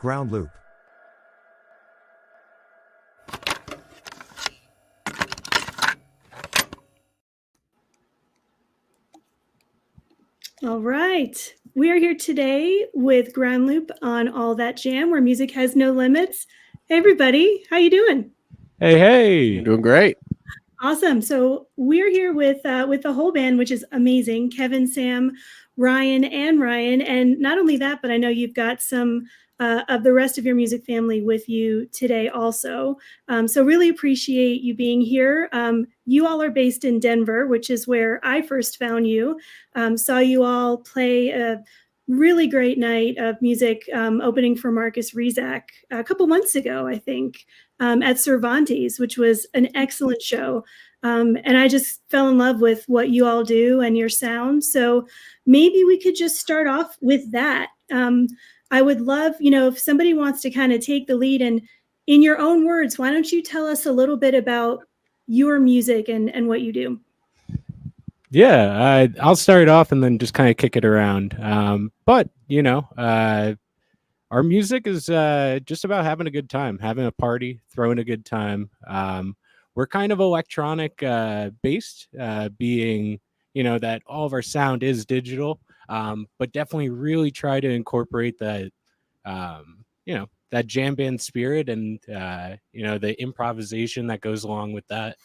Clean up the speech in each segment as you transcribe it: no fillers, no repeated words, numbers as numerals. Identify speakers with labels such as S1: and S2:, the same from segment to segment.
S1: GroundLoop.
S2: All right. We are here today with GroundLoop on All That Jam, where music has no limits. Hey, everybody. How you doing?
S3: Hey.
S4: You're doing great.
S2: Awesome. So we're here with the whole band, which is amazing. Kevin, Sam, Ryan, and Ryan. And not only that, but I know you've got some of the rest of your music family with you today also. So really appreciate you being here. You all are based in Denver, which is where I first found you. Saw you all play a really great night of music opening for Marcus Rezak a couple months ago, I think, at Cervantes, which was an excellent show. And I just fell in love with what you all do and your sound. So maybe we could just start off with that. I would love, if somebody wants to kind of take the lead and in your own words, why don't you tell us a little bit about your music and what you do?
S3: Yeah, I'll start it off and then just kind of kick it around. But our music is just about having a good time, having a party, throwing a good time. We're kind of electronic based, being, that all of our sound is digital, but definitely really try to incorporate that, that jam band spirit and, the improvisation that goes along with that.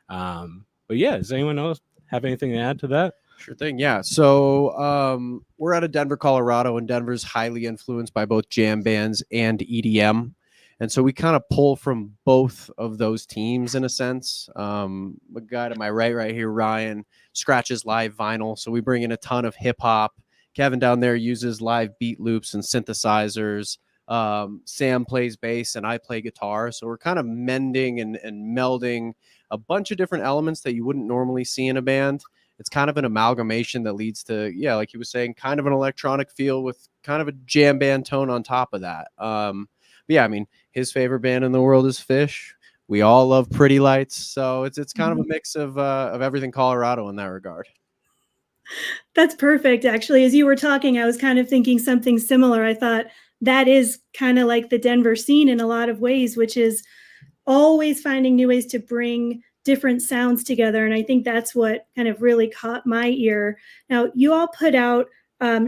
S3: But yeah, does anyone else have anything to add to that?
S4: Sure thing. Yeah. So we're out of Denver, Colorado, and Denver's highly influenced by both jam bands and EDM. And so we kind of pull from both of those teams in a sense. The guy to my right here, Ryan, scratches live vinyl. So we bring in a ton of hip hop. Kevin down there uses live beat loops and synthesizers. Sam plays bass and I play guitar. So we're kind of mending and melding a bunch of different elements that you wouldn't normally see in a band. It's kind of an amalgamation that leads to, like he was saying, kind of an electronic feel with kind of a jam band tone on top of that. His favorite band in the world is Fish. We all love Pretty Lights. So it's kind of a mix of everything Colorado in that regard.
S2: That's perfect. Actually, as you were talking, I was kind of thinking something similar. I thought that is kind of like the Denver scene in a lot of ways, which is always finding new ways to bring different sounds together. And I think that's what kind of really caught my ear. Now, you all put out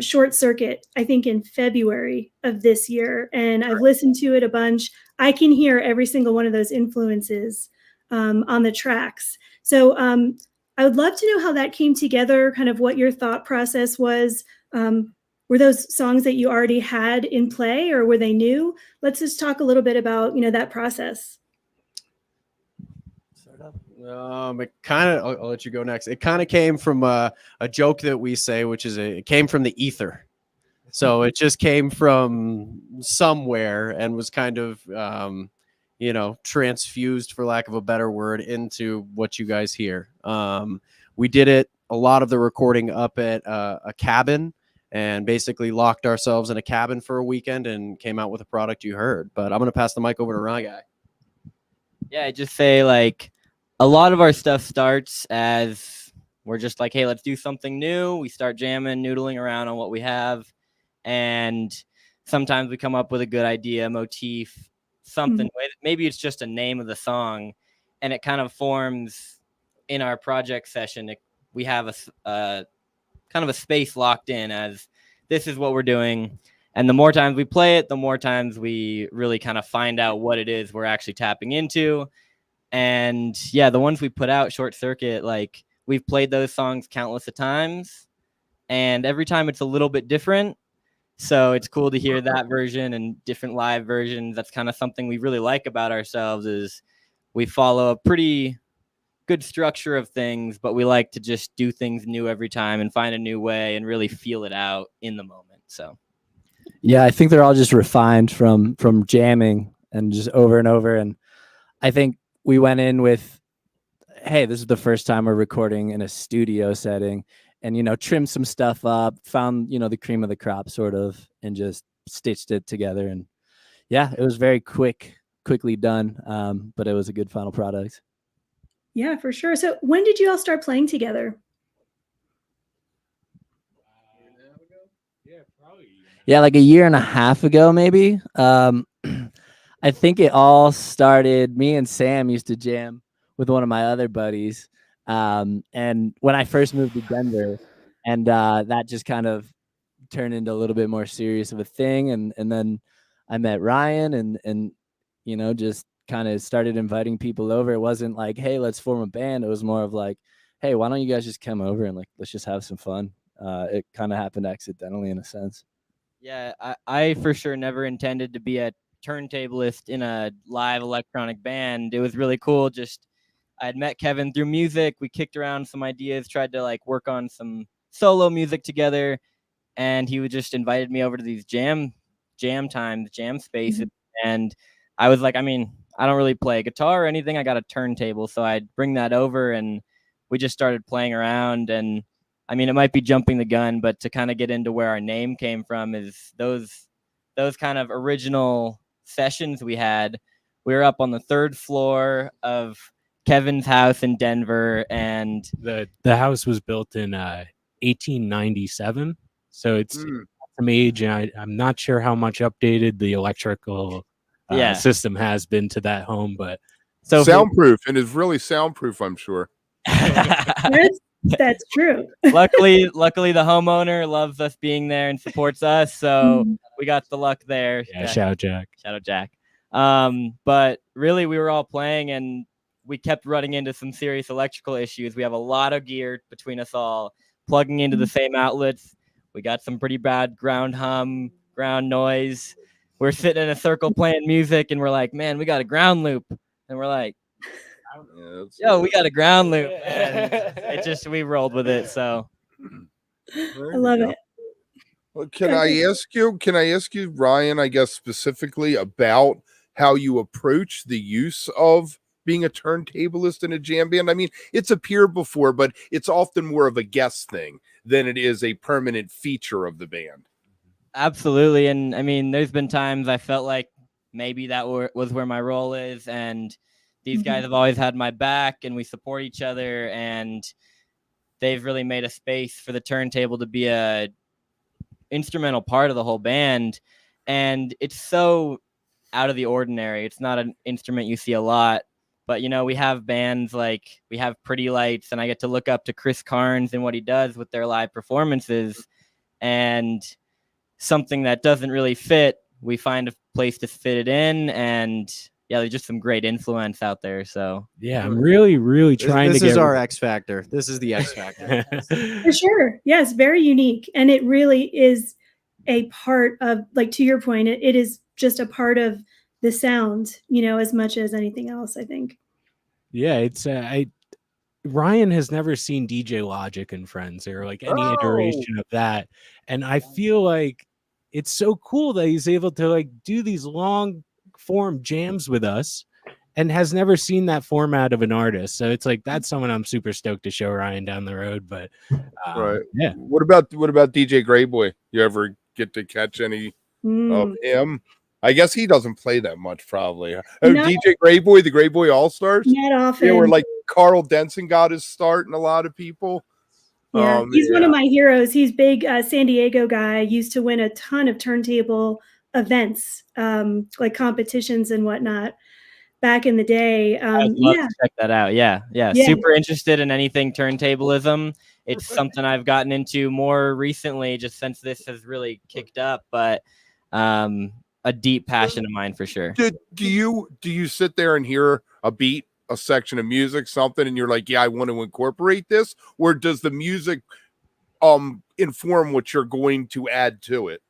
S2: Short Circuit, I think in February of this year, and I've listened to it a bunch. I can hear every single one of those influences on the tracks. So I would love to know how that came together, kind of what your thought process was. Were those songs that you already had in play or were they new? Let's just talk a little bit about, that process.
S4: I'll let you go next. It kind of came from a joke that we say, which is it came from the ether. So it just came from somewhere and was kind of, transfused, for lack of a better word, into what you guys hear. We did a lot of the recording up at a cabin and basically locked ourselves in a cabin for a weekend and came out with a product you heard. But I'm going to pass the mic over to Ron Guy.
S5: Yeah, I just say a lot of our stuff starts as we're just like, hey, let's do something new. We start jamming, noodling around on what we have. And sometimes we come up with a good idea, motif, something. Mm-hmm. Maybe it's just a name of the song. And it kind of forms in our project session. We have a kind of a space locked in as this is what we're doing. And the more times we play it, the more times we really kind of find out what it is we're actually tapping into. And yeah, the ones we put out, Short Circuit, we've played those songs countless of times, and every time it's a little bit different. So it's cool to hear that version and different live versions. That's kind of something we really like about ourselves is we follow a pretty good structure of things, but we like to just do things new every time and find a new way and really feel it out in the moment. So
S6: yeah, I think they're all just refined from jamming and just over and over. And I think we went in with, hey, this is the first time we're recording in a studio setting and, trimmed some stuff up, found, the cream of the crop sort of, and just stitched it together. And yeah, it was very quickly done. But it was a good final product.
S2: Yeah, for sure. So when did you all start playing together?
S6: Yeah, like a year and a half ago, maybe. I think it all started. Me and Sam used to jam with one of my other buddies, and when I first moved to Denver, and that just kind of turned into a little bit more serious of a thing, and then I met Ryan, and just kind of started inviting people over. It wasn't like, hey, let's form a band. It was more of like, hey, why don't you guys just come over and like let's just have some fun. It kind of happened accidentally in a sense.
S5: Yeah, I for sure never intended to be a turntablist in a live electronic band. It was really cool. Just I had met Kevin through music. We kicked around some ideas, tried to like work on some solo music together, and he would just invited me over to these jam spaces. And I was like, I mean, I don't really play guitar or anything. I got a turntable, so I'd bring that over, and we just started playing around. And I mean, it might be jumping the gun, but to kind of get into where our name came from is those kind of original sessions we had. We were up on the 3rd floor of Kevin's house in Denver, and
S3: the house was built in 1897, so it's some age, and I'm not sure how much updated the electrical system has been to that home, but
S1: so soundproof, and it's really soundproof, I'm sure.
S2: That's true.
S5: luckily the homeowner loves us being there and supports us, so we got the luck there.
S3: Shout out Jack.
S5: But really we were all playing, and we kept running into some serious electrical issues. We have a lot of gear between us all plugging into the same outlets. We got some pretty bad ground hum, ground noise. We're sitting in a circle playing music, and we're like, man, we got a ground loop. And we're like, yo, we got a ground loop. And we rolled with it. So
S2: I love it.
S1: Well, can I ask you, Ryan, I guess specifically about how you approach the use of being a turntablist in a jam band? I mean, it's appeared before, but it's often more of a guest thing than it is a permanent feature of the band.
S5: Absolutely. And I mean, there's been times I felt like maybe that was where my role is, and these guys have always had my back, and we support each other, and they've really made a space for the turntable to be a instrumental part of the whole band. And it's so out of the ordinary. It's not an instrument you see a lot, but we have bands like we have Pretty Lights, and I get to look up to Chris Carnes and what he does with their live performances, and something that doesn't really fit, we find a place to fit it in. And yeah, there's just some great influence out there. So
S3: yeah, I'm really trying
S4: this
S3: to get...
S4: This is our X factor. This is the X factor.
S2: For sure. Yes, very unique. And it really is a part of, like, to your point, it is just a part of the sound, as much as anything else, I think.
S3: Yeah, it's Ryan has never seen DJ Logic and Friends or like any iteration of that. And I feel like it's so cool that he's able to like do these long form jams with us and has never seen that format of an artist. So it's like, that's someone I'm super stoked to show Ryan down the road. But
S1: right.
S3: Yeah.
S1: What about DJ Greyboy? You ever get to catch any of him? I guess he doesn't play that much, probably. DJ Greyboy, the Greyboy All-Stars?
S2: Not often.
S1: Yeah, where like Carl Denson got his start and a lot of people.
S2: Yeah, he's one of my heroes. He's big San Diego guy, used to win a ton of turntable events, like competitions and whatnot back in the day.
S5: I'd love to check that out. Yeah. Super interested in anything turntablism. It's something I've gotten into more recently, just since this has really kicked up, but a deep passion of mine for sure.
S1: Do you sit there and hear a beat, a section of music, something, and you're like, yeah, I want to incorporate this? Or does the music inform what you're going to add to it?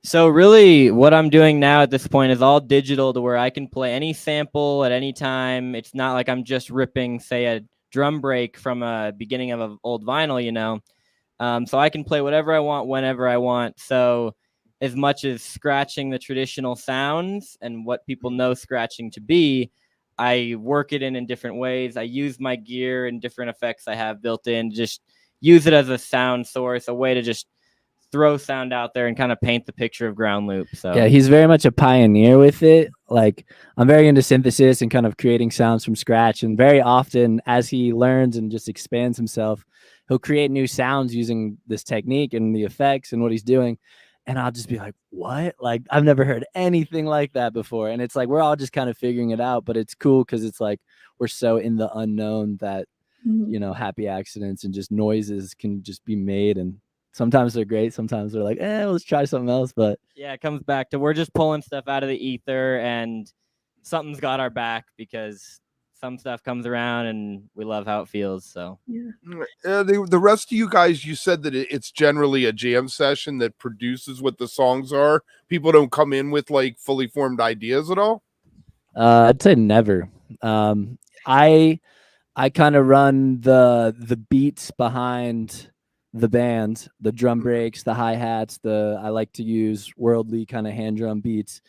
S5: So really what I'm doing now at this point is all digital, to where I can play any sample at any time. It's not like I'm just ripping, say, a drum break from a beginning of an old vinyl, so I can play whatever I want, whenever I want. So as much as scratching the traditional sounds and what people know scratching to be, I work it in different ways. I use my gear and different effects I have built in, just use it as a sound source, a way to just throw sound out there and kind of paint the picture of GroundLoop. So
S6: yeah, he's very much a pioneer with it. Like, I'm very into synthesis and kind of creating sounds from scratch. And very often, as he learns and just expands himself, he'll create new sounds using this technique and the effects and what he's doing. And I'll just be like, what? Like, I've never heard anything like that before. And it's like, we're all just kind of figuring it out, but it's cool because it's like, we're so in the unknown that, you know, happy accidents and just noises can just be made. And sometimes they're great. Sometimes they're like, let's try something else. But
S5: yeah, it comes back to we're just pulling stuff out of the ether and something's got our back because some stuff comes around and we love how it feels. So
S2: Yeah.
S1: The rest of you guys, you said that it's generally a jam session that produces what the songs are. People don't come in with like fully formed ideas at all.
S6: I'd say never. I kind of run the beats behind the band, the drum breaks, the hi-hats, I like to use worldly kind of hand drum beats.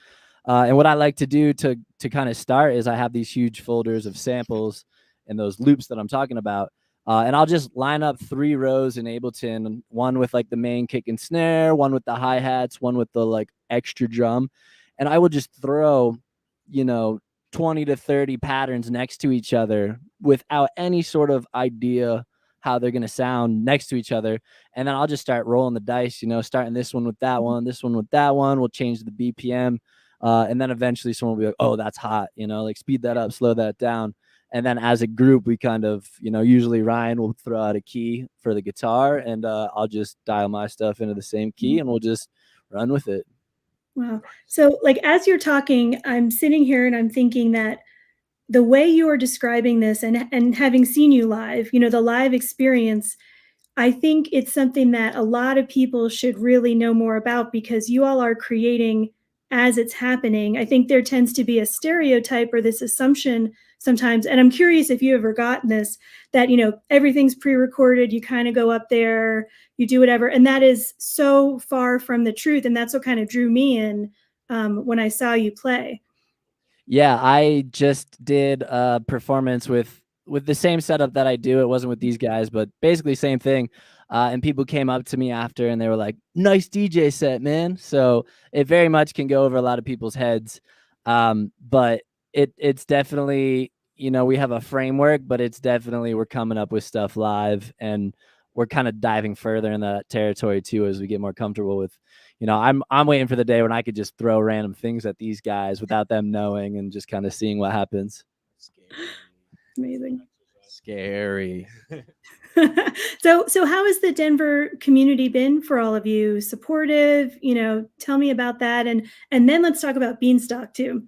S6: And what I like to do to kind of start is I have these huge folders of samples and those loops that I'm talking about. And I'll just line up 3 rows in Ableton, one with like the main kick and snare, one with the hi-hats, one with the like extra drum. And I will just throw, 20 to 30 patterns next to each other without any sort of idea how they're going to sound next to each other. And then I'll just start rolling the dice, starting this one with that one, this one with that one. We'll change the BPM. And then eventually someone will be like, oh, that's hot, like speed that up, slow that down. And then as a group, we kind of, usually Ryan will throw out a key for the guitar and I'll just dial my stuff into the same key and we'll just run with it.
S2: Wow. So like, as you're talking, I'm sitting here and I'm thinking that the way you are describing this and having seen you live, the live experience, I think it's something that a lot of people should really know more about because you all are creating as it's happening. I think there tends to be a stereotype or this assumption sometimes, and I'm curious if you ever gotten this, that, everything's pre-recorded, you kind of go up there, you do whatever. And that is so far from the truth. And that's what kind of drew me in when I saw you play.
S6: Yeah, I just did a performance with the same setup that I do. It wasn't with these guys, but basically same thing. And people came up to me after and they were like, nice DJ set, man. So it very much can go over a lot of people's heads. But it's definitely, we have a framework, but it's definitely, we're coming up with stuff live and we're kind of diving further in that territory too, as we get more comfortable with, I'm waiting for the day when I could just throw random things at these guys without them knowing and just kind of seeing what happens.
S2: Amazing.
S4: Scary.
S2: So how has the Denver community been for all of you? Supportive? Tell me about that. And then let's talk about Beanstalk too.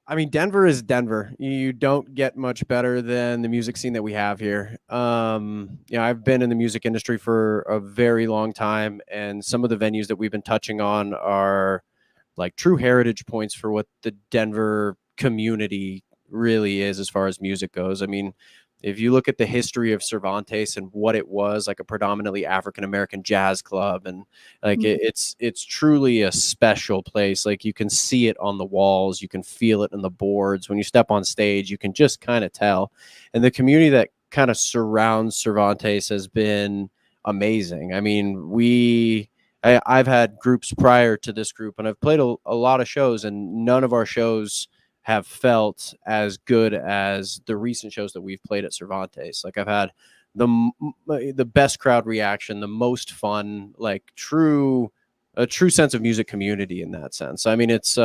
S4: I mean, Denver is Denver. You don't get much better than the music scene that we have here. I've been in the music industry for a very long time, and some of the venues that we've been touching on are like true heritage points for what the Denver community really is as far as music goes. I mean, if you look at the history of Cervantes and what it was, like a predominantly African-American jazz club, and like it's truly a special place. Like you can see it on the walls, you can feel it in the boards. When you step on stage, you can just kind of tell. And the community that kind of surrounds Cervantes has been amazing. I mean, I've had groups prior to this group, and I've played a lot of shows, and none of our shows have felt as good as the recent shows that we've played at Cervantes. Like I've had the best crowd reaction, the most fun, like a true sense of music community in that sense. I mean, it's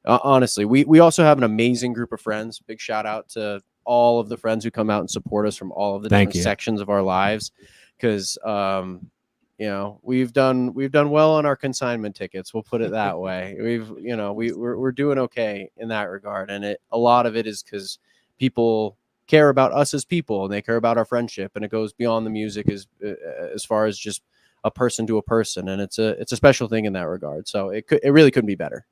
S4: honestly, we also have an amazing group of friends. Big shout out to all of the friends who come out and support us from all of the different sections of our lives. Because we've done well on our consignment tickets. We'll put it that way. We're doing okay in that regard. And a lot of it is because people care about us as people and they care about our friendship, and it goes beyond the music as far as just a person to a person. And it's a special thing in that regard. So it really couldn't be better,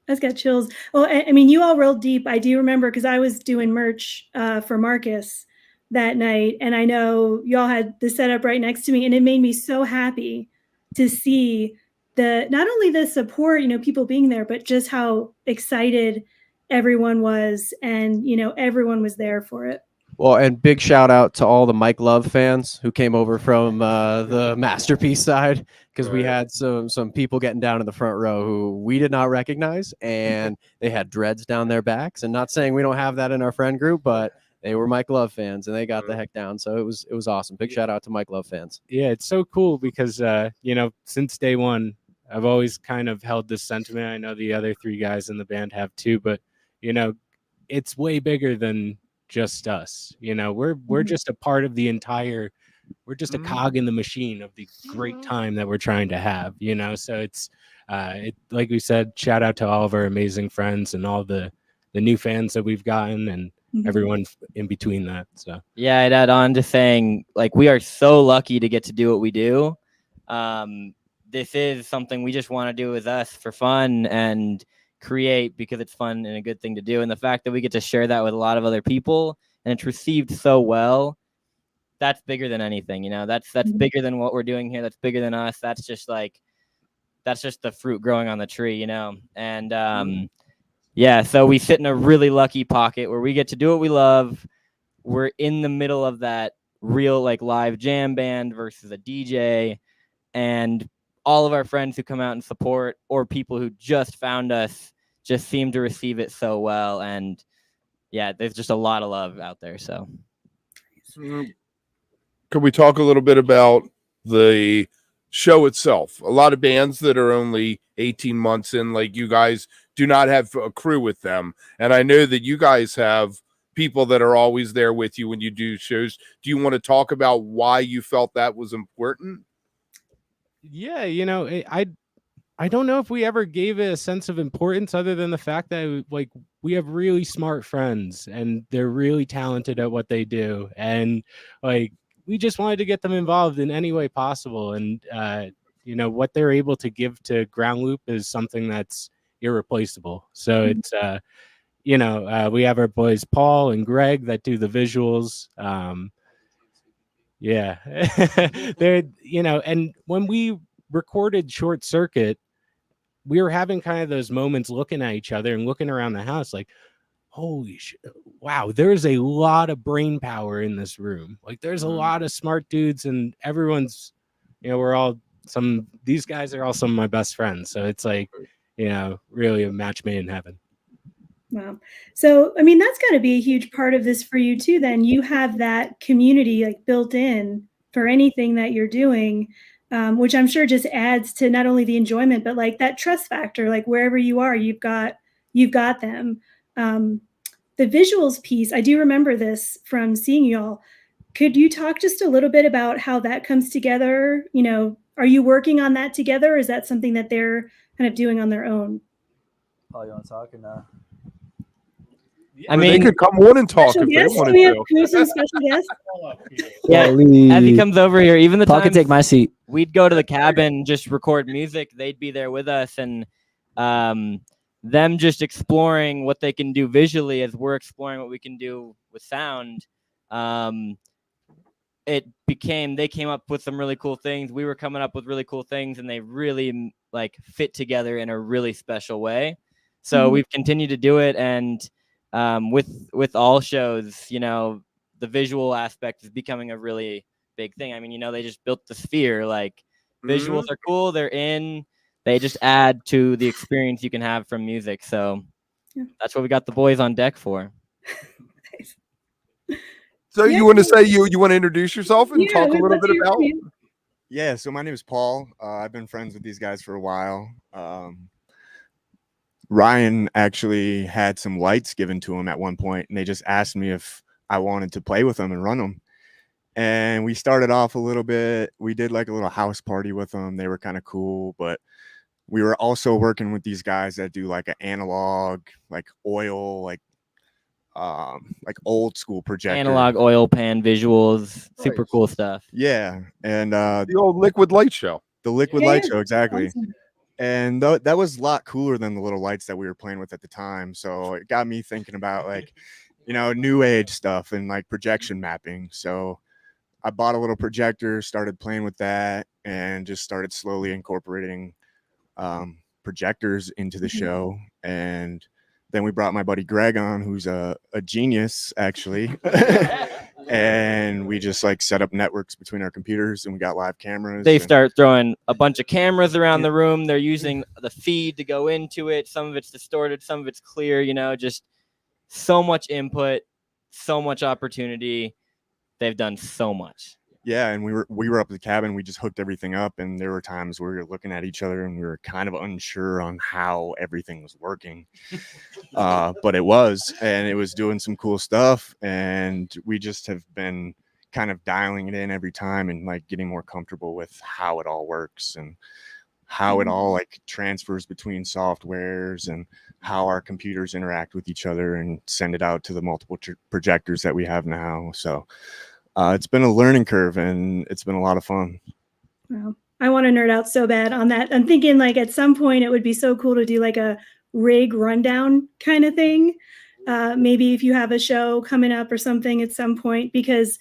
S2: I've got chills. Well, I mean, you all rolled deep. I do remember because I was doing merch for Marcus that night, and I know y'all had the setup right next to me, and it made me so happy to see not only the support, people being there, but just how excited everyone was, and everyone was there for it.
S4: Well, and big shout out to all the Mike Love fans who came over from the Masterpiece side, because we had some people getting down in the front row who we did not recognize, and they had dreads down their backs. And not saying we don't have that in our friend group, but they were Mike Love fans, and they got the heck down. So it was awesome. Big shout out to Mike Love fans.
S3: Yeah, it's so cool because since day one, I've always kind of held this sentiment. I know the other 3 guys in the band have too, but it's way bigger than just us. We're just a part of the entire. We're just a cog in the machine of the great time that we're trying to have. So it's like we said, shout out to all of our amazing friends and all the new fans that we've gotten and everyone in between that. So
S5: yeah, I'd add on to saying, like, we are so lucky to get to do what we do. This is something we just want to do with us for fun and create because it's fun and a good thing to do. And the fact that we get to share that with a lot of other people and it's received so well, that's bigger than anything. That's bigger than what we're doing here. That's bigger than us. That's just the fruit growing on the tree, and yeah, so we sit in a really lucky pocket where we get to do what we love. We're in the middle of that real like live jam band versus a DJ, and all of our friends who come out and support or people who just found us just seem to receive it so well. And yeah, there's just a lot of love out there. So
S1: could we talk a little bit about the show itself? A lot of bands that are only 18 months in, like you guys, do not have a crew with them. And I know that you guys have people that are always there with you when you do shows. Do you want to talk about why you felt that was important?
S3: Yeah, I don't know if we ever gave it a sense of importance other than the fact that like we have really smart friends and they're really talented at what they do. And like, we just wanted to get them involved in any way possible. And, what they're able to give to GroundLoop is something that's irreplaceable. So it's, we have our boys, Paul and Greg, that do the visuals. Yeah, they're, and when we recorded Short Circuit, we were having kind of those moments looking at each other and looking around the house like, holy shit, wow, there's a lot of brain power in this room. Like there's a lot of smart dudes and everyone's, these guys are all some of my best friends. So it's like, really a match made in heaven.
S2: Wow. So, I mean, that's got to be a huge part of this for you too. Then you have that community like built in for anything that you're doing, which I'm sure just adds to not only the enjoyment, but like that trust factor, like wherever you are, you've got them. The visuals piece, I do remember this from seeing y'all. Could you talk just a little bit about how that comes together? Are you working on that together? Or is that something that they're kind of doing on their own?
S7: Paul, you want to talk or no?
S5: I mean,
S1: they could come on and talk if they wanted to.
S2: We have some special guests.
S5: Yeah, as he comes over here, even the
S6: Paul
S5: time
S6: can take my seat.
S5: we'd go to the cabin, just record music, they'd be there with us, and them just exploring what they can do visually as we're exploring what we can do with sound. They came up with some really cool things. We were coming up with really cool things, and they really like fit together in a really special way. So we've continued to do it, and with all shows, the visual aspect is becoming a really big thing. I mean, they just built the Sphere. Like visuals are cool. They just add to the experience you can have from music. So that's what we got the boys on deck for.
S1: So you want to say you want to introduce yourself and talk a little bit about?
S8: Yeah. So my name is Paul. I've been friends with these guys for a while. Ryan actually had some lights given to him at one point, and they just asked me if I wanted to play with them and run them. And we started off a little bit. We did like a little house party with them. They were kind of cool, but we were also working with these guys that do like an analog, like oil, like old school projector.
S5: Analog oil pan visuals, super cool stuff.
S8: Yeah. And
S1: the old liquid light show.
S8: The liquid light show, exactly.
S2: Awesome.
S8: And that was a lot cooler than the little lights that we were playing with at the time. So it got me thinking about like, new age stuff and like projection mapping. So I bought a little projector, started playing with that, and just started slowly incorporating projectors into the show. And then we brought my buddy Greg on, who's a genius actually. And we just like set up networks between our computers, and we got live cameras.
S5: They start throwing a bunch of cameras around the room. They're using the feed to go into it. Some of it's distorted, some of it's clear, just so much input, so much opportunity. They've done so much.
S8: Yeah, and we were up at the cabin. We just hooked everything up, and there were times where we were looking at each other and we were kind of unsure on how everything was working. But it was, and it was doing some cool stuff, and we just have been kind of dialing it in every time and like getting more comfortable with how it all works and how it all like transfers between softwares and how our computers interact with each other and send it out to the multiple projectors that we have now. So it's been a learning curve, and it's been a lot of fun.
S2: Wow. I want to nerd out so bad on that. I'm thinking like at some point it would be so cool to do like a rig rundown kind of thing. Maybe if you have a show coming up or something at some point, because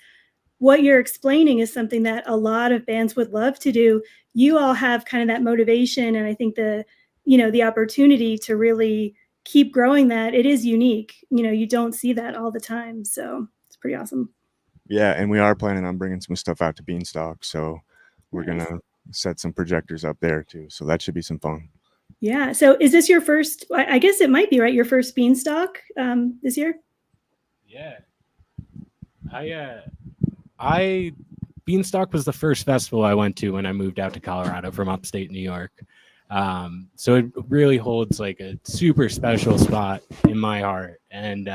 S2: what you're explaining is something that a lot of bands would love to do. You all have kind of that motivation, and I think the opportunity to really keep growing that. It is unique. You don't see that all the time. So it's pretty awesome.
S8: Yeah, and we are planning on bringing some stuff out to Beanstalk, so we're
S2: Nice.
S8: gonna set some projectors up there too. So that should be some fun.
S2: Yeah. So is this your first? I guess it might be, right? Your first Beanstalk this year?
S3: Yeah. Beanstalk was the first festival I went to when I moved out to Colorado from upstate New York. So it really holds like a super special spot in my heart. And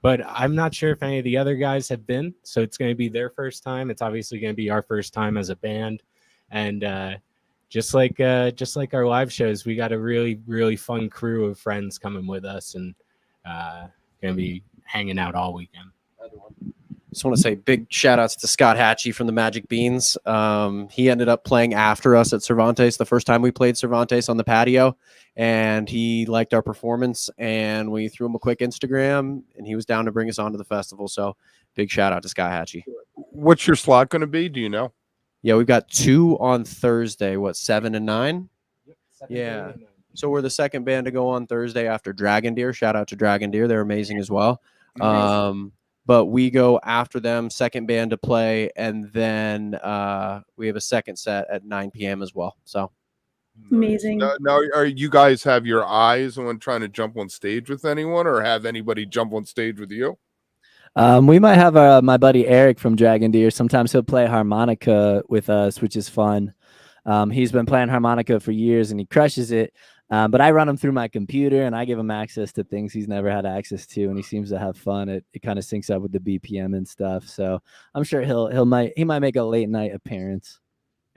S3: but I'm not sure if any of the other guys have been. So it's going to be their first time. It's obviously going to be our first time as a band. And just like our live shows, we got a really, really fun crew of friends coming with us, and going to be hanging out all weekend.
S4: Just want to say big shout outs to Scott Hatchie from the Magic Beans. He ended up playing after us at Cervantes the first time we played Cervantes on the patio, and he liked our performance, and we threw him a quick Instagram, and he was down to bring us on to the festival. So big shout out to Scott Hatchie.
S1: What's your slot going to be? Do you know?
S4: Yeah, we've got 2 on Thursday. 7 and 9?
S3: Yep,
S4: Yeah. So we're the second band to go on Thursday after Dragon Deer. Shout out to Dragon Deer. They're amazing as well.
S2: Nice.
S4: But we go after them, second band to play, and then we have a second set at 9 p.m. as well. So
S2: Amazing.
S1: Now, are you guys have your eyes on trying to jump on stage with anyone, or have anybody jump on stage with you?
S6: We might have my buddy Eric from Dragon Deer. Sometimes he'll play harmonica with us, which is fun. He's been playing harmonica for years and he crushes it. But I run him through my computer and I give him access to things he's never had access to, and he seems to have fun. It kind of syncs up with the BPM and stuff. So I'm sure he might make a late night appearance.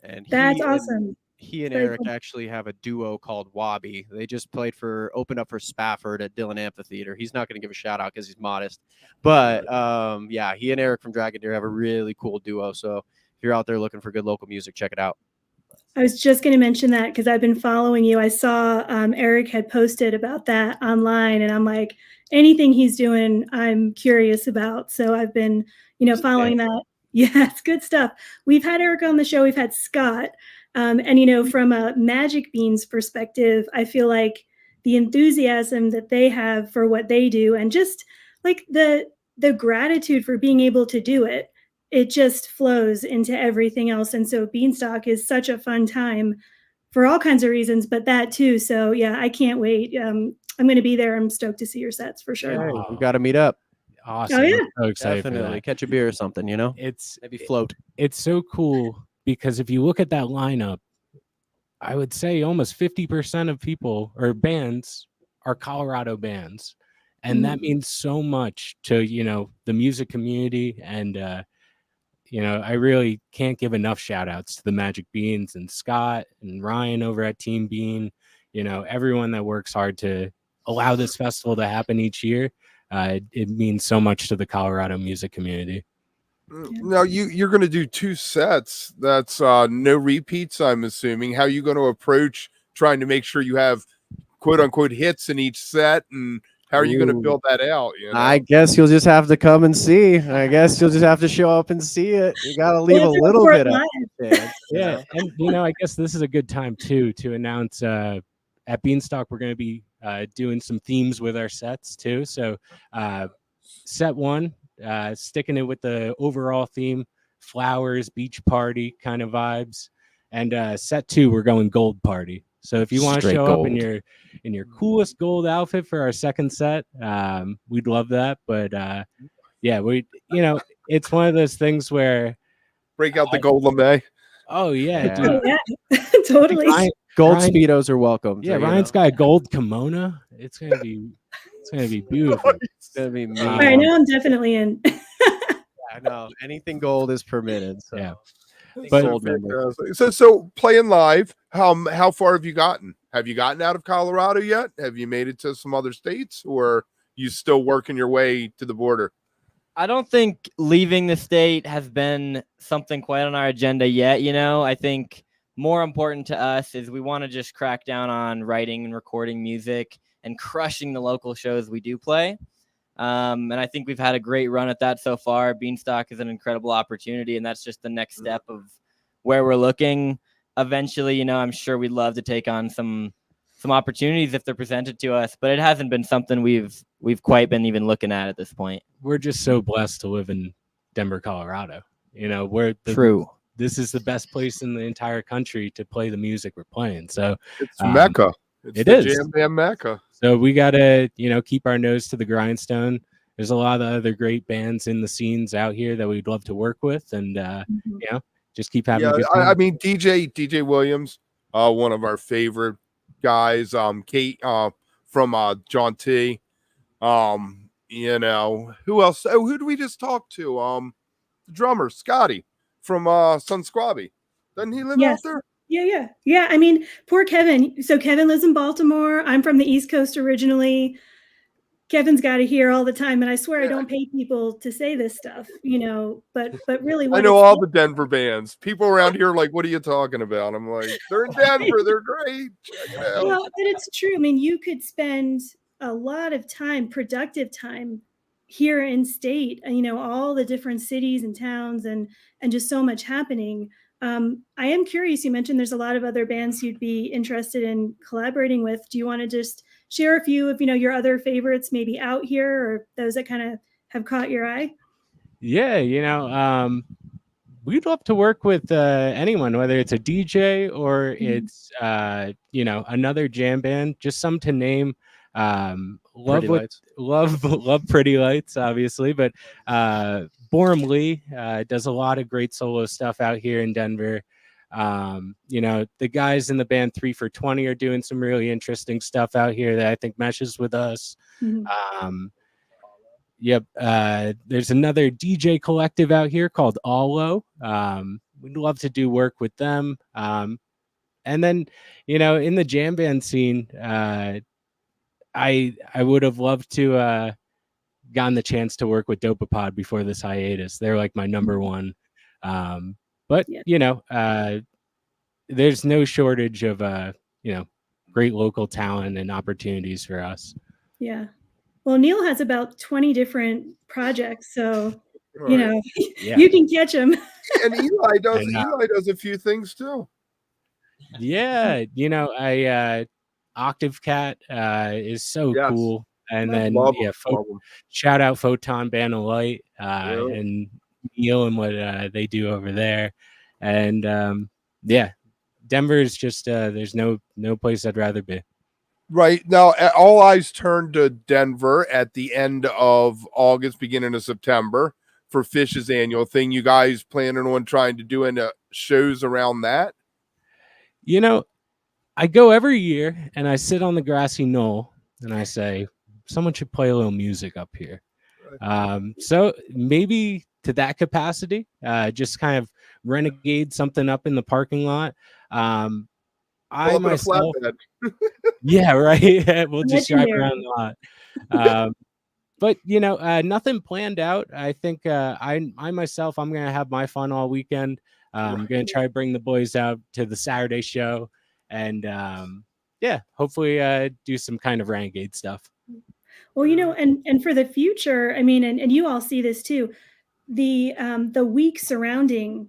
S4: and
S2: That's awesome.
S4: He and
S2: Very
S4: Eric
S2: cool.
S4: actually have a duo called Wabi. They just opened up for Spafford at Dillon Amphitheater. He's not going to give a shout out because he's modest, but yeah, he and Eric from Dragon Deer have a really cool duo. So if you're out there looking for good local music, check it out.
S2: I was just going to mention that because I've been following you. I saw Eric had posted about that online, and I'm like, anything he's doing, I'm curious about. So I've been, following that. Yeah, it's good stuff. We've had Eric on the show. We've had Scott. And, from a Magic Beans perspective, I feel like the enthusiasm that they have for what they do, and just like the gratitude for being able to do it, it just flows into everything else. And so Beanstalk is such a fun time for all kinds of reasons, but that too. So yeah, I can't wait. I'm going to be there. I'm stoked to see your sets for sure.
S4: Hey, we got to meet up.
S3: Awesome.
S2: Oh, yeah.
S3: I'm so excited for
S4: Definitely
S3: that.
S4: catch a beer or something.
S3: It's
S4: Maybe float.
S3: It's so cool because if you look at that lineup, I would say almost 50% of people or bands are Colorado bands. And that means so much to, the music community. And, I really can't give enough shout outs to the Magic Beans and Scott and Ryan over at Team Bean, everyone that works hard to allow this festival to happen each year. It means so much to the Colorado music community.
S1: Now you're going to do 2 sets. That's no repeats, I'm assuming. How are you going to approach trying to make sure you have quote unquote hits in each set, and how are you going to build that out?
S4: I guess you'll just have to come and see. I guess you'll just have to show up and see it. You got to leave a little bit of chance,
S3: Yeah, and I guess this is a good time too to announce at Beanstalk we're going to be doing some themes with our sets too. So set 1. Sticking it with the overall theme, flowers, beach party kind of vibes. And set 2, we're going gold party. So if you want to
S4: Straight
S3: show up in
S4: gold.
S3: your coolest gold outfit for our second set, we'd love that. But yeah, it's one of those things where
S1: Break out the gold lame.
S3: oh yeah,
S4: Yeah.
S3: dude.
S2: Oh yeah, totally.
S4: Gold
S3: Ryan-
S4: speedos are welcome.
S3: Yeah, Ryan's got a gold kimono. It's gonna be beautiful.
S4: It's gonna be me.
S2: All right, now I'm definitely in.
S4: I know anything gold is permitted. So.
S3: Yeah.
S4: But
S3: But-
S4: gold member.
S1: So playing live, how far have you gotten? Have you gotten out of Colorado yet? Have you made it to some other states, or you still working your way to the border?
S5: I don't think leaving the state has been something quite on our agenda yet. I think more important to us is we want to just crack down on writing and recording music and crushing the local shows we do play. And I think we've had a great run at that so far. Beanstalk is an incredible opportunity, and that's just the next step of where we're looking. Eventually, I'm sure we'd love to take on some opportunities if they're presented to us, but it hasn't been something we've quite been even looking at this point.
S3: We're just so blessed to live in Denver, Colorado.
S5: True.
S3: This is the best place in the entire country to play the music we're playing. So
S1: It's Mecca. It's
S3: it
S1: the
S3: is.
S1: Jam Band Mecca.
S3: So we gotta, keep our nose to the grindstone. There's a lot of other great bands in the scenes out here that we'd love to work with, and just keep having a good time.
S1: I mean DJ Williams, one of our favorite guys. Kate from John T. Who else? Oh, who did we just talk to? The drummer Scotty from Sun Squabby. Doesn't he live out there?
S2: Yeah. I mean, poor Kevin. So Kevin lives in Baltimore. I'm from the East Coast originally. Kevin's got to hear all the time, and I swear I don't pay people to say this stuff, but really,
S1: I know all the Denver bands. People around here are like, what are you talking about? I'm like, they're in Denver. They're great. Check it out.
S2: Well, but it's true. I mean, you could spend a lot of time, productive time here in state, all the different cities and towns and just so much happening. I am curious, you mentioned there's a lot of other bands you'd be interested in collaborating with. Do you want to just share a few of, your other favorites maybe out here or those that kind of have caught your eye?
S3: Yeah, we'd love to work with anyone, whether it's a DJ or it's another jam band, just some to name. Love Pretty Lights, obviously, but Borum Lee does a lot of great solo stuff out here in Denver. The guys in the band 3 for 20 are doing some really interesting stuff out here that I think meshes with us. There's another DJ collective out here called Allo. We'd love to do work with them. And then, in the jam band scene, I would have loved to gotten the chance to work with Dopapod before this hiatus. They're like my number one. But there's no shortage of great local talent and opportunities for us.
S2: Yeah. Well, Neil has about 20 different projects, so you can catch him.
S1: And Eli does a few things too.
S3: Yeah, Octave Cat is so cool. And then shout out Photon Band of Light and Neil and what they do over there. And Denver is just there's no place I'd rather be.
S1: Right now, all eyes turn to Denver at the end of August, beginning of September for Fish's annual thing. You guys planning on trying to do any shows around that?
S3: I go every year and I sit on the grassy knoll and I say, someone should play a little music up here. So maybe to that capacity, just kind of renegade something up in the parking lot. I myself, yeah, right. We'll just drive around a lot. But nothing planned out. I think I myself, I'm gonna have my fun all weekend. I'm gonna try to bring the boys out to the Saturday show, and hopefully do some kind of renegade stuff.
S2: Well, and for the future, I mean, and you all see this too, the week surrounding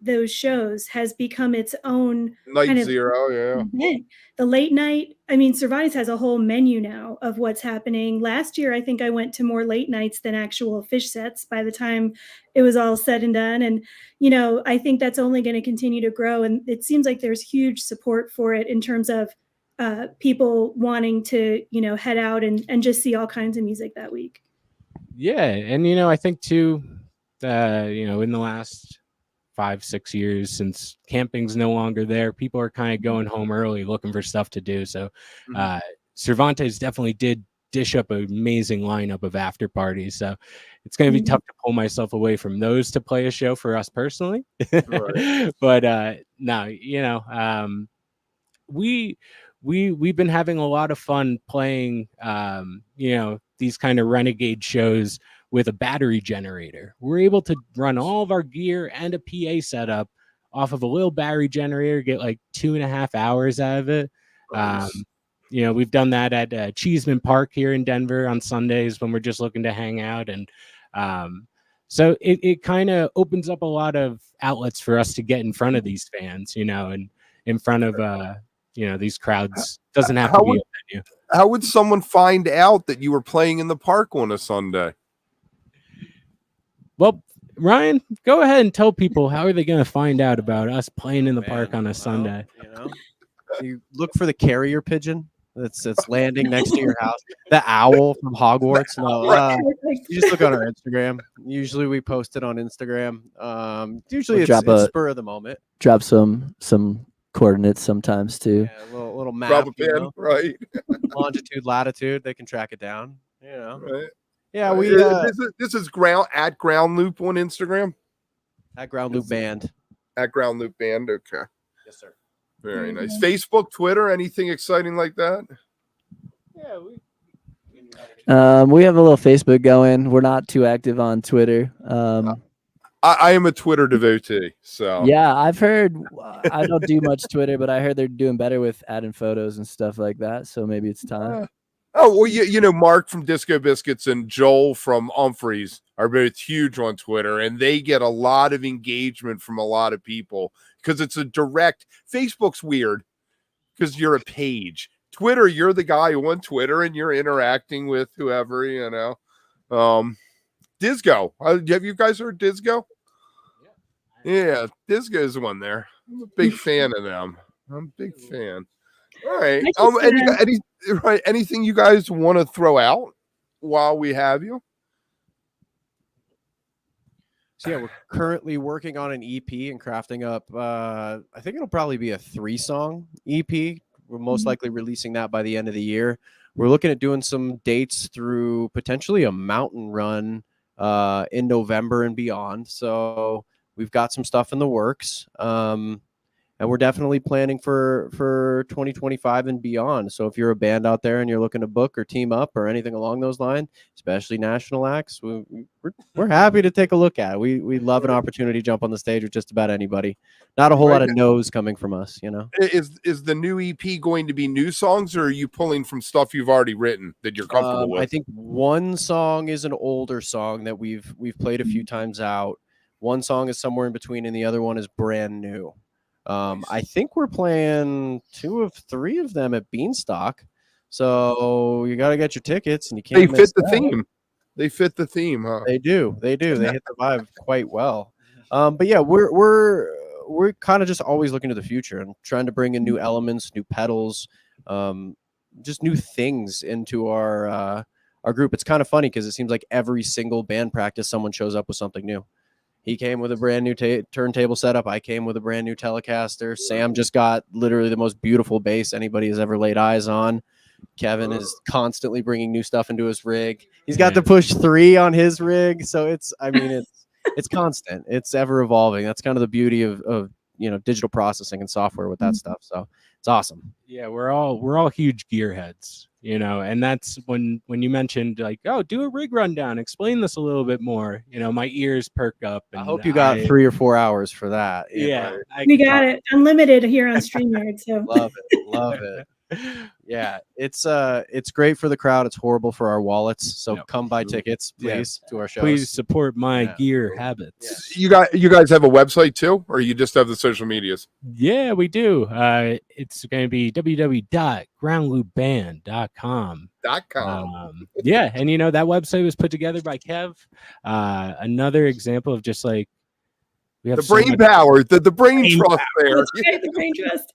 S2: those shows has become its own
S1: Night
S2: kind of
S1: Zero, yeah.
S2: event. The late night, I mean, Cervantes has a whole menu now of what's happening. Last year, I think I went to more late nights than actual fish sets by the time it was all said and done. And, you know, I think that's only going to continue to grow. And it seems like there's huge support for it in terms of people wanting to, you know, head out and just see all kinds of music that week.
S3: Yeah. And, you know, I think too, you know, in the last 5-6 years since camping's no longer there, people are kind of going home early looking for stuff to do. So Cervantes definitely did dish up an amazing lineup of after parties. So it's going to be tough to pull myself away from those to play a show for us personally.
S1: Right.
S3: But no, you know, we've been having a lot of fun playing you know, these kind of renegade shows with a battery generator. We're able to run all of our gear and a PA setup off of a little battery generator, get like 2.5 hours out of it.
S1: Nice.
S3: You know, we've done that at Cheeseman Park here in Denver on Sundays when we're just looking to hang out. And so it kind of opens up a lot of outlets for us to get in front of these fans, you know, and in front of, you know, these crowds. Doesn't have to be a venue.
S1: How would someone find out that you were playing in the park on a Sunday?
S3: Well, Ryan, go ahead and tell people, how are they going to find out about us playing in the park on a Sunday?
S4: You know, you look for the carrier pigeon that's landing next to your house. The owl from Hogwarts. No, you just look on our Instagram. Usually we post it on Instagram. Usually it's spur of the moment.
S6: Drop some coordinates sometimes too.
S4: Yeah, a little map.
S1: Drop a pin,
S4: you know?
S1: right?
S4: Longitude, latitude. They can track it down. You know.
S1: Right.
S4: Yeah, we
S1: this is at GroundLoop on Instagram.
S4: At GroundLoop Band.
S1: At GroundLoop Band. Okay.
S4: Yes, sir.
S1: Very nice. Facebook, Twitter, anything exciting like that?
S3: Yeah,
S6: we have a little Facebook going. We're not too active on Twitter.
S1: I am a Twitter devotee, so
S6: yeah, I've heard. I don't do much Twitter, but I heard they're doing better with adding photos and stuff like that. So maybe it's time.
S1: Oh, well, you know, Mark from Disco Biscuits and Joel from Humphreys are both huge on Twitter, and they get a lot of engagement from a lot of people because it's a direct. Facebook's weird because you're a page. Twitter, you're the guy on Twitter, and you're interacting with whoever, you know. Disco. Have you guys heard Disco? Yeah, Disco's one there. I'm a big fan of them. I'm a big fan. All right. Anything you guys want to throw out while we have you?
S4: So yeah, we're currently working on an EP and crafting up. I think it'll probably be a 3-song EP. We're most likely releasing that by the end of the year. We're looking at doing some dates through potentially a mountain run in November and beyond. So we've got some stuff in the works. And we're definitely planning for 2025 and beyond. So if you're a band out there and you're looking to book or team up or anything along those lines, especially national acts, we're happy to take a look at it. We love an opportunity to jump on the stage with just about anybody. Not a whole lot of no's coming from us, you know.
S1: Is the new EP going to be new songs, or are you pulling from stuff you've already written that you're comfortable with?
S4: I think one song is an older song that we've played a few times out. One song is somewhere in between, and the other one is brand new. I think we're playing 2 of 3 of them at Beanstalk. So you got to get your tickets, and you can't.
S1: They fit the theme. They fit the theme, huh?
S4: They do. They hit the vibe quite well. But yeah, we're kind of just always looking to the future and trying to bring in new elements, new pedals, just new things into our group. It's kind of funny because it seems like every single band practice, someone shows up with something new. He came with a brand new turntable setup. I came with a brand new Telecaster. Sam just got literally the most beautiful bass anybody has ever laid eyes on. Kevin is constantly bringing new stuff into his rig. He's got the Push 3 on his rig. So it's constant. It's ever evolving. That's kind of the beauty of digital processing and software with that stuff. So it's awesome.
S3: Yeah, we're all huge gearheads, you know, and that's when you mentioned like, oh, do a rig rundown, explain this a little bit more. You know, my ears perk up. And
S4: I hope you got 3 or 4 hours for that.
S3: Yeah,
S2: we got it unlimited here on StreamYard. So
S4: love it. Yeah, it's great for the crowd. It's horrible for our wallets. So
S3: Yep.
S4: come buy tickets,
S3: Yeah.
S4: please, to our shows.
S3: Please support my
S4: Yeah.
S3: gear habits.
S1: You guys have a website too, or you just have the social medias?
S3: Yeah, we do. It's going to be www.groundloopband.com. Yeah, and that website was put together by Kev. Another example of just like we have
S1: The
S3: so
S1: brain
S3: much
S1: power, the brain
S3: brain
S1: trust there.
S2: That's right, the brain trust.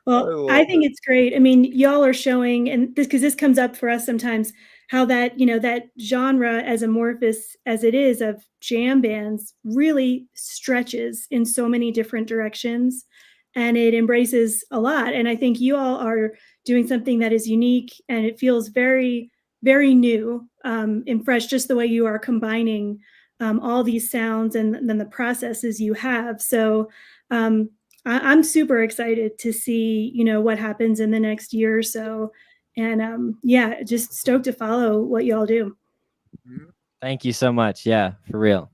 S2: Well,
S1: I
S2: I think it's great. I mean, y'all are showing, and because this comes up for us sometimes, how that that genre, as amorphous as it is, of jam bands really stretches in so many different directions, and it embraces a lot. And I think you all are doing something that is unique, and it feels very, very new and fresh, just the way you are combining all these sounds and then the processes you have. So. I'm super excited to see, what happens in the next year or so. And yeah, just stoked to follow what y'all do.
S5: Thank you so much. Yeah, for real.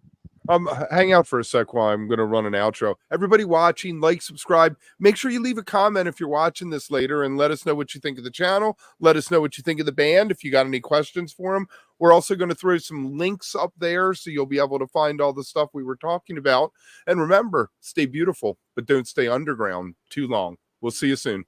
S1: Hang out for a sec while I'm going to run an outro. Everybody watching, like, subscribe. Make sure you leave a comment if you're watching this later and let us know what you think of the channel. Let us know what you think of the band if you got any questions for them. We're also going to throw some links up there so you'll be able to find all the stuff we were talking about. And remember, stay beautiful, but don't stay underground too long. We'll see you soon.